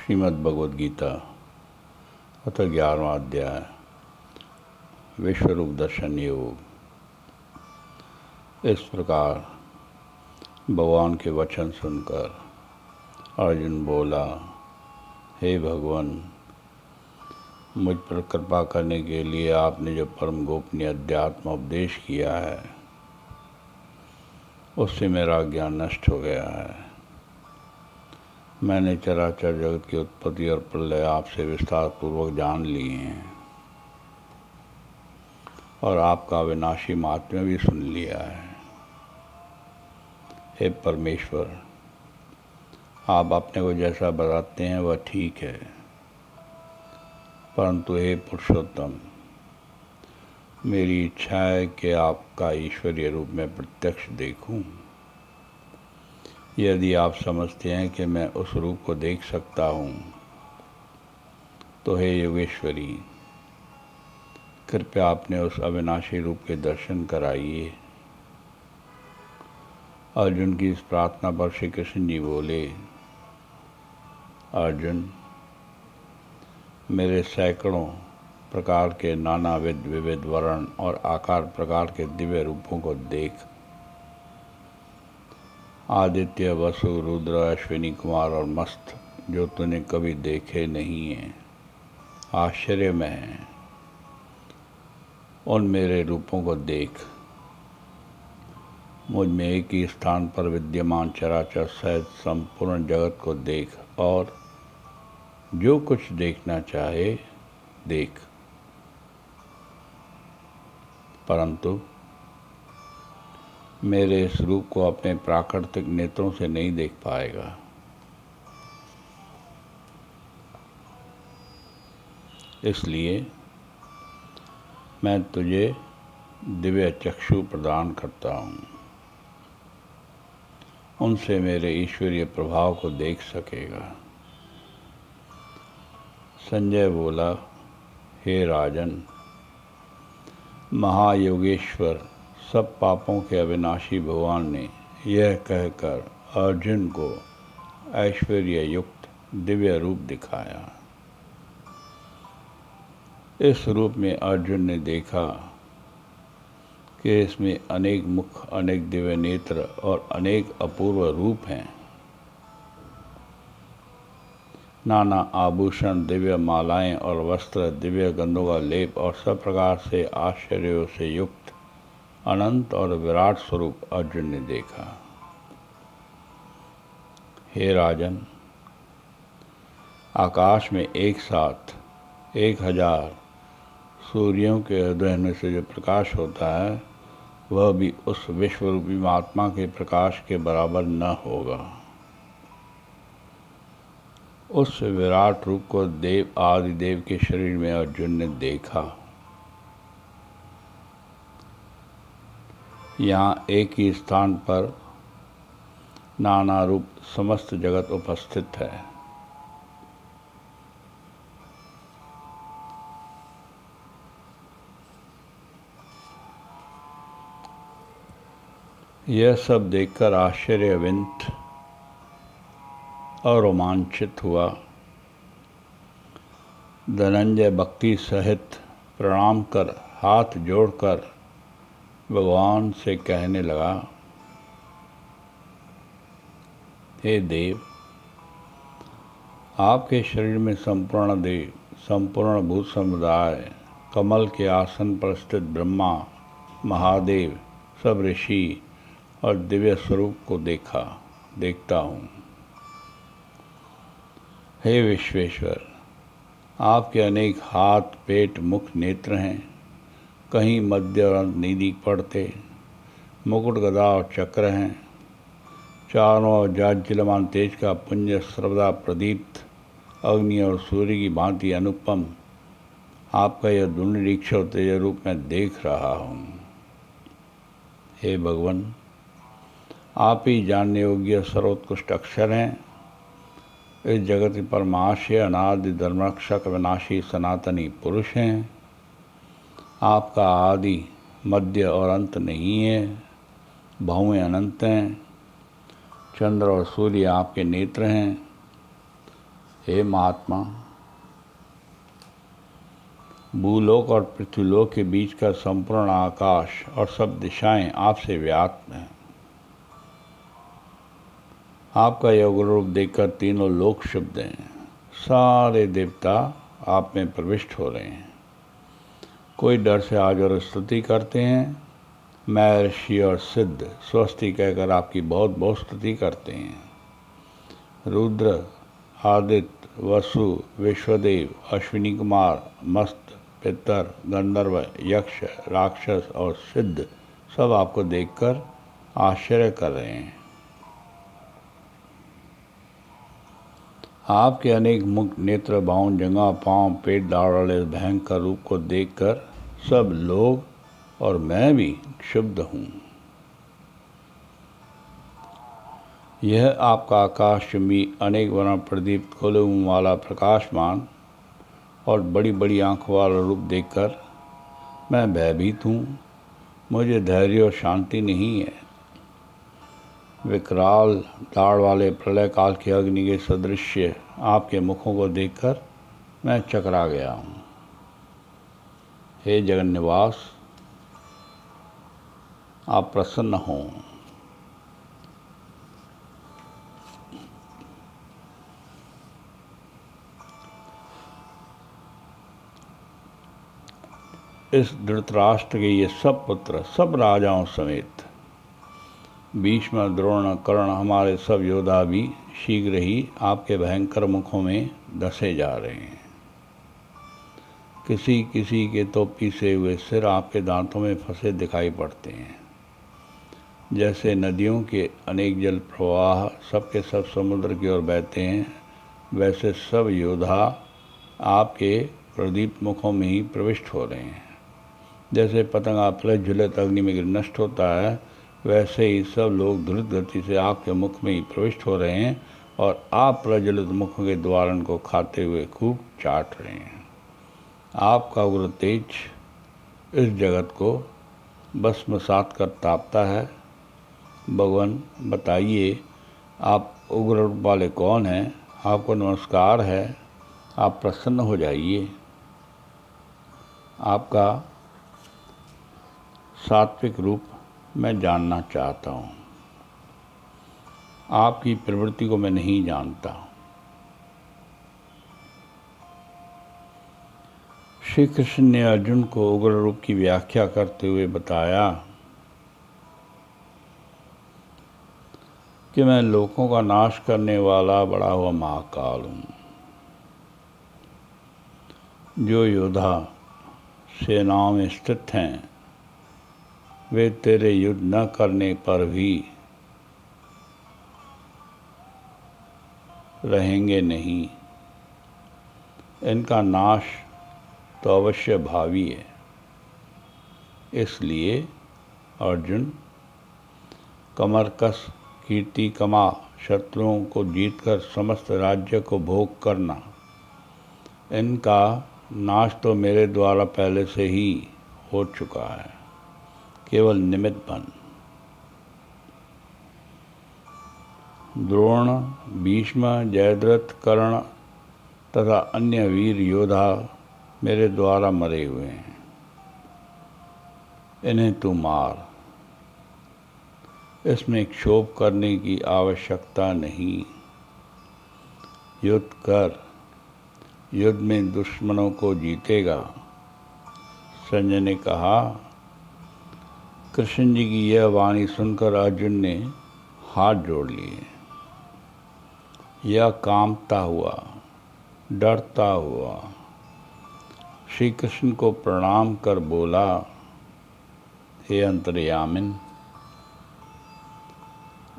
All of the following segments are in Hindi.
श्रीमद् भगवद गीता अथ 11वां अध्याय विश्वरूप दर्शन योग। इस प्रकार भगवान के वचन सुनकर अर्जुन बोला, हे भगवान, मुझ पर कृपा करने के लिए आपने जो परम गोपनीय अध्यात्म उपदेश किया है उससे मेरा ज्ञान नष्ट हो गया है। मैंने चराचर जगत की उत्पत्ति और प्रलय आपसे विस्तार पूर्वक जान लिए हैं और आपका अविनाशी महात्म्य भी सुन लिया है। हे परमेश्वर, आप अपने को जैसा बताते हैं वह ठीक है, परंतु हे पुरुषोत्तम, मेरी इच्छा है कि आपका ईश्वरीय रूप में प्रत्यक्ष देखूं। यदि आप समझते हैं कि मैं उस रूप को देख सकता हूँ तो हे योगेश्वरी, कृपया अपने उस अविनाशी रूप के दर्शन कराइए। अर्जुन की इस प्रार्थना पर श्री कृष्ण जी बोले, अर्जुन, मेरे सैकड़ों प्रकार के नानाविध विविध वर्ण और आकार प्रकार के दिव्य रूपों को देख। आदित्य, वसु, रुद्र, अश्विनी कुमार और मस्त जो तूने कभी देखे नहीं हैं, आश्चर्य में हैं, उन मेरे रूपों को देख। मुझ में एक ही स्थान पर विद्यमान चराचर सहित संपूर्ण जगत को देख और जो कुछ देखना चाहे देख, परंतु मेरे इस रूप को अपने प्राकृतिक नेत्रों से नहीं देख पाएगा। इसलिए मैं तुझे दिव्य चक्षु प्रदान करता हूँ, उनसे मेरे ईश्वरीय प्रभाव को देख सकेगा। संजय बोला, हे राजन, महायोगेश्वर सब पापों के अविनाशी भगवान ने यह कहकर अर्जुन को ऐश्वर्य युक्त दिव्य रूप दिखाया। इस रूप में अर्जुन ने देखा कि इसमें अनेक मुख, अनेक दिव्य नेत्र और अनेक अपूर्व रूप हैं। नाना आभूषण, दिव्य मालाएं और वस्त्र, दिव्य गंधों का लेप और सब प्रकार से आश्चर्यों से युक्त अनंत और विराट स्वरूप अर्जुन ने देखा। हे राजन, आकाश में एक साथ 1000 सूर्यों के हृदय में से जो प्रकाश होता है वह भी उस विश्वरूपी महात्मा के प्रकाश के बराबर न होगा। उस विराट रूप को देव आदि देव के शरीर में अर्जुन ने देखा। यहाँ एक ही स्थान पर नाना रूप समस्त जगत उपस्थित है। यह सब देखकर आश्चर्यविंत और रोमांचित हुआ। धनंजय भक्ति सहित प्रणाम कर हाथ जोड़कर भगवान से कहने लगा, हे देव, आपके शरीर में संपूर्ण भूत समुदाय, कमल के आसन पर स्थित ब्रह्मा, महादेव, सब ऋषि और दिव्य स्वरूप को देखता हूँ। हे विश्वेश्वर, आपके अनेक हाथ, पेट, मुख, नेत्र हैं। कहीं मध्य और अंत नहीं दिख पड़ते। मुकुट, गदा और चक्र हैं। चारों ओर जाज्वल्यमान तेज का पुंज सर्वदा प्रदीप्त अग्नि और सूर्य की भांति अनुपम आपका यह दुर्निरीक्ष और तेज रूप में देख रहा हूँ। हे भगवान, आप ही जानने योग्य सर्वोत्कृष्ट अक्षर हैं। इस जगत के परमाशय अनादि धर्मरक्षक विनाशी सनातनी पुरुष हैं। आपका आदि, मध्य और अंत नहीं है। बहुएं अनंत हैं। चंद्र और सूर्य आपके नेत्र हैं। हे महात्मा, भूलोक और पृथ्वीलोक के बीच का संपूर्ण आकाश और सब दिशाएं आपसे व्याप्त हैं। आपका योग रूप देखकर तीनों लोक शुद्ध हैं। सारे देवता आप में प्रविष्ट हो रहे हैं। कोई डर से आज और स्तुति करते हैं। महर्षि और सिद्ध स्वस्ति कहकर आपकी बहुत बहुत स्तुति करते हैं। रुद्र, आदित्य, वसु, विश्वदेव, अश्विनी कुमार, मस्त, पितर, गंधर्व, यक्ष, राक्षस और सिद्ध सब आपको देखकर आश्चर्य कर रहे हैं। आपके अनेक मुख, नेत्र, बाहुं, जंघा, पांव, पेट, दाढ़ वाले भयंकर रूप को देखकर सब लोग और मैं भी क्षुब्ध हूँ। यह आपका आकाशचुंबी अनेक वर्ण प्रदीप्त खोले मुँह वाला प्रकाशमान और बड़ी बड़ी आंखों वाला रूप देखकर मैं भयभीत हूँ। मुझे धैर्य और शांति नहीं है। विकराल दाढ़ वाले प्रलय काल की अग्नि के सदृश्य आपके मुखों को देखकर मैं चकरा गया हूँ। हे जगन्निवास, आप प्रसन्न हों। इस धृतराष्ट्र के ये सब पुत्र, सब राजाओं समेत भीष्म, द्रोण, कर्ण, हमारे सब योद्धा भी शीघ्र ही आपके भयंकर मुखों में धंसे जा रहे हैं। किसी किसी के तो पीसे हुए सिर आपके दांतों में फंसे दिखाई पड़ते हैं। जैसे नदियों के अनेक जल प्रवाह सबके सब समुद्र की ओर बहते हैं, वैसे सब योद्धा आपके प्रदीप्त मुखों में ही प्रविष्ट हो रहे हैं। जैसे पतंगा प्रज्वलित अग्नि में गिर नष्ट होता है, वैसे ही सब लोग द्रुत गति से आपके मुख में ही प्रविष्ट हो रहे हैं और आप प्रज्वलित मुखों के द्वारण को खाते हुए खूब चाट रहे हैं। आपका उग्र तेज इस जगत को भस्मसात कर तापता है। भगवान बताइए, आप उग्र रूप वाले कौन हैं? आपको नमस्कार है, आप प्रसन्न हो जाइए। आपका सात्विक रूप मैं जानना चाहता हूँ। आपकी प्रवृत्ति को मैं नहीं जानता। श्री कृष्ण ने अर्जुन को उग्र रूप की व्याख्या करते हुए बताया कि मैं लोकों का नाश करने वाला बड़ा हुआ महाकाल हूँ। जो योद्धा सेनाओं में स्थित हैं, वे तेरे युद्ध न करने पर भी रहेंगे नहीं। इनका नाश तो अवश्य भावी है। इसलिए अर्जुन, कमर कस कीर्ति कमा, शत्रुओं को जीतकर समस्त राज्य को भोग करना, इनका नाश तो मेरे द्वारा पहले से ही हो चुका है। केवल निमित्त बन। द्रोण, भीष्म, जयद्रथ, कर्ण तथा अन्य वीर योद्धा मेरे द्वारा मरे हुए हैं। इन्हें तू मार। इसमें क्षोभ करने की आवश्यकता नहीं। युद्ध कर। युद्ध में दुश्मनों को जीतेगा। संजय ने कहा। कृष्ण जी की यह वाणी सुनकर अर्जुन ने हाथ जोड़ लिए। यह कांपता हुआ, डरता हुआ श्री कृष्ण को प्रणाम कर बोला, हे अंतर्यामिन,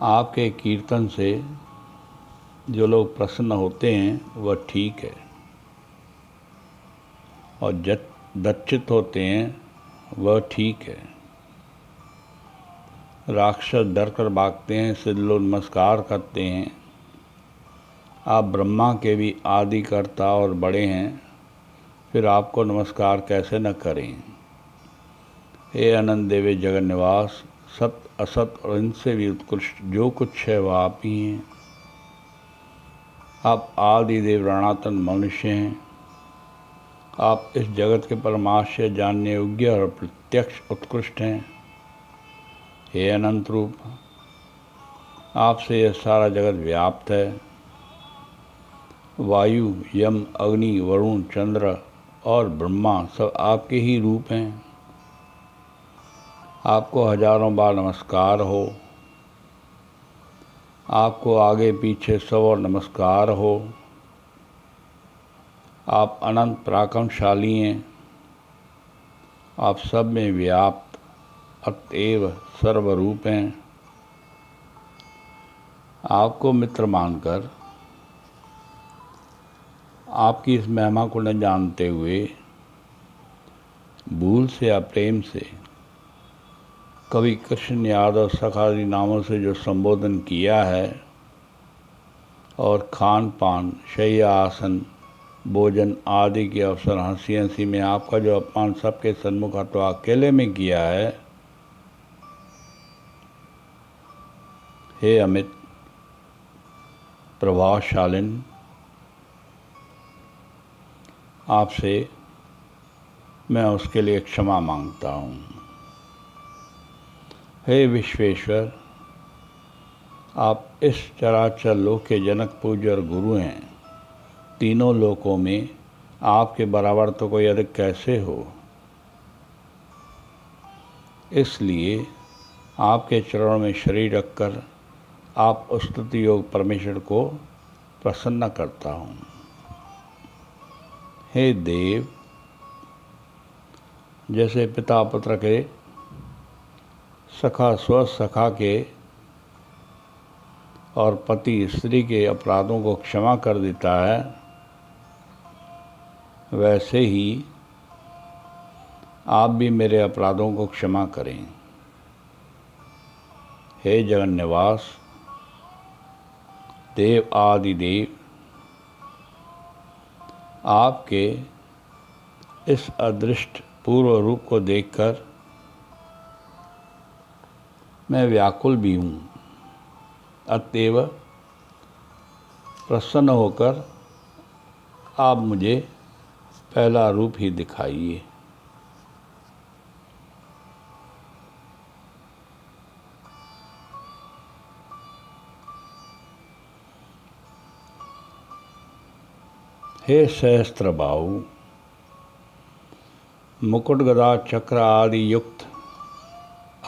आपके कीर्तन से जो लोग प्रसन्न होते हैं वह ठीक है, और दच्चित होते हैं वह ठीक है। राक्षस डर कर भागते हैं, सिद्ध लोग नमस्कार करते हैं। आप ब्रह्मा के भी आदि कर्ता और बड़े हैं, फिर आपको नमस्कार कैसे न करें। हे अनंत देवे जगन्निवास, सत्य असत और इनसे भी उत्कृष्ट जो कुछ है वह आप ही हैं। आप आदि देव सनातन मनुष्य हैं। आप इस जगत के परमाशय जानने योग्य और प्रत्यक्ष उत्कृष्ट हैं। हे अनंत रूप, आपसे यह सारा जगत व्याप्त है। वायु, यम, अग्नि, वरुण, चंद्र और ब्रह्मा सब आपके ही रूप हैं। आपको हजारों बार नमस्कार हो। आपको आगे पीछे 100 नमस्कार हो। आप अनंत पराक्रमशाली हैं। आप सब में व्याप्त अतएव सर्वरूप हैं। आपको मित्र मानकर आपकी इस महिमा को न जानते हुए भूल से या प्रेम से कभी कृष्ण यादव सखादी नामों से जो संबोधन किया है और खान पान, शय्या, आसन, भोजन आदि के अवसर हंसी हंसी में आपका जो अपमान सबके सन्मुख अथवा अकेले में किया है, हे अमित प्रभावशालिन, आपसे मैं उसके लिए क्षमा मांगता हूँ। हे विश्वेश्वर, आप इस चराचर लोक के जनक, पूज्य और गुरु हैं। तीनों लोकों में आपके बराबर तो कोई अधिक कैसे हो। इसलिए आपके चरणों में शरीर रखकर आप स्तुति योग परमेश्वर को प्रसन्न करता हूँ। हे देव, जैसे पिता पुत्र के, सखा स्वसखा के और पति स्त्री के अपराधों को क्षमा कर देता है, वैसे ही आप भी मेरे अपराधों को क्षमा करें। हे जगन्निवास, देव आदि देव, आपके इस अदृष्ट पूर्व रूप को देखकर मैं व्याकुल भी हूँ। अतएव प्रसन्न होकर आप मुझे पहला रूप ही दिखाइए। हे सहस्त्र बाहु, मुकुट गदा चक्र आदि युक्त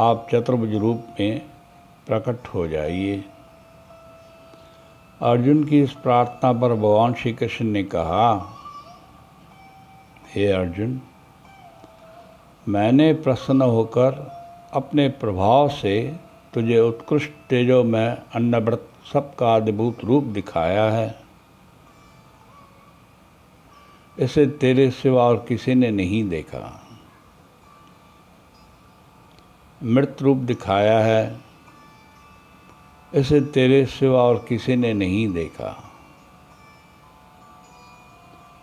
आप चतुर्भुज रूप में प्रकट हो जाइए। अर्जुन की इस प्रार्थना पर भगवान श्री कृष्ण ने कहा, हे अर्जुन, मैंने प्रसन्न होकर अपने प्रभाव से तुझे उत्कृष्ट तेजोमय अन्नव्रत सबका आदिभूत रूप दिखाया है। इसे तेरे सिवा और किसी ने नहीं देखा। मृत रूप दिखाया है, इसे तेरे सिवा और किसी ने नहीं देखा।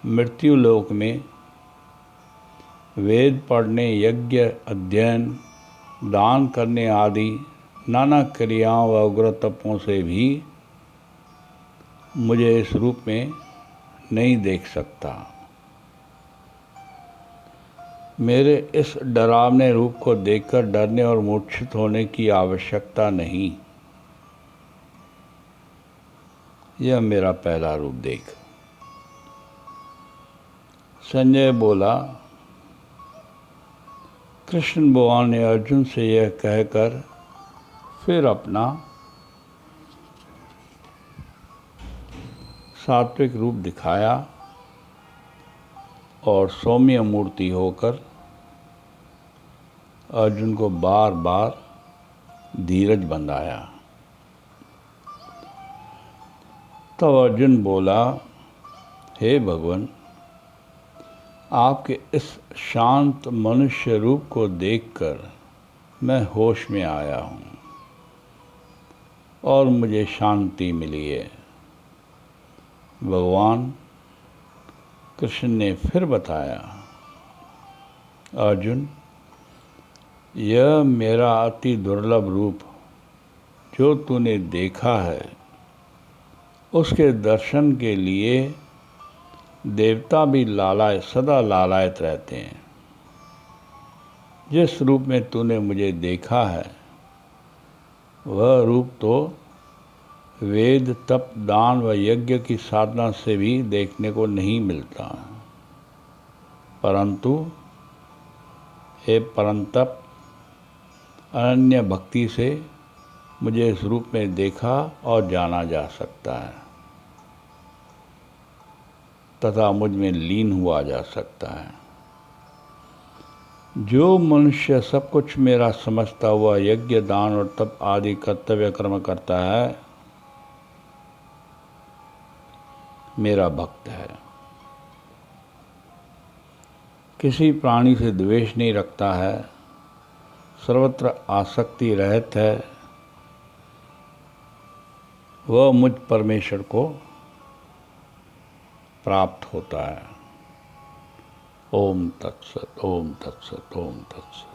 मृत्यु लोक में वेद पढ़ने, यज्ञ, अध्ययन, दान करने आदि नाना क्रियाओं व उग्र तपों से भी मुझे इस रूप में नहीं देख सकता। मेरे इस डरावने रूप को देखकर डरने और मूर्छित होने की आवश्यकता नहीं। यह मेरा पहला रूप देख। संजय बोला, कृष्ण भगवान ने अर्जुन से यह कहकर फिर अपना सात्विक रूप दिखाया और सौम्य मूर्ति होकर अर्जुन को बार बार धीरज बंधाया। तब अर्जुन बोला, हे भगवान, आपके इस शांत मनुष्य रूप को देखकर मैं होश में आया हूँ और मुझे शांति मिली है। भगवान कृष्ण ने फिर बताया, अर्जुन, यह मेरा अति दुर्लभ रूप जो तूने देखा है, उसके दर्शन के लिए देवता भी सदा लालायत रहते हैं। जिस रूप में तूने मुझे देखा है वह रूप तो वेद, तप, दान व यज्ञ की साधना से भी देखने को नहीं मिलता। परंतु हे परंतप, अनन्य भक्ति से मुझे इस रूप में देखा और जाना जा सकता है तथा मुझ में लीन हुआ जा सकता है। जो मनुष्य सब कुछ मेरा समझता हुआ यज्ञ, दान और तप आदि कर्तव्य कर्म करता है, मेरा भक्त है। किसी प्राणी से द्वेष नहीं रखता है, सर्वत्र आसक्ति रहित है, वह मुझ परमेश्वर को प्राप्त होता है। ओम तत्सत, ओम तत्सत, ओम तत्सत।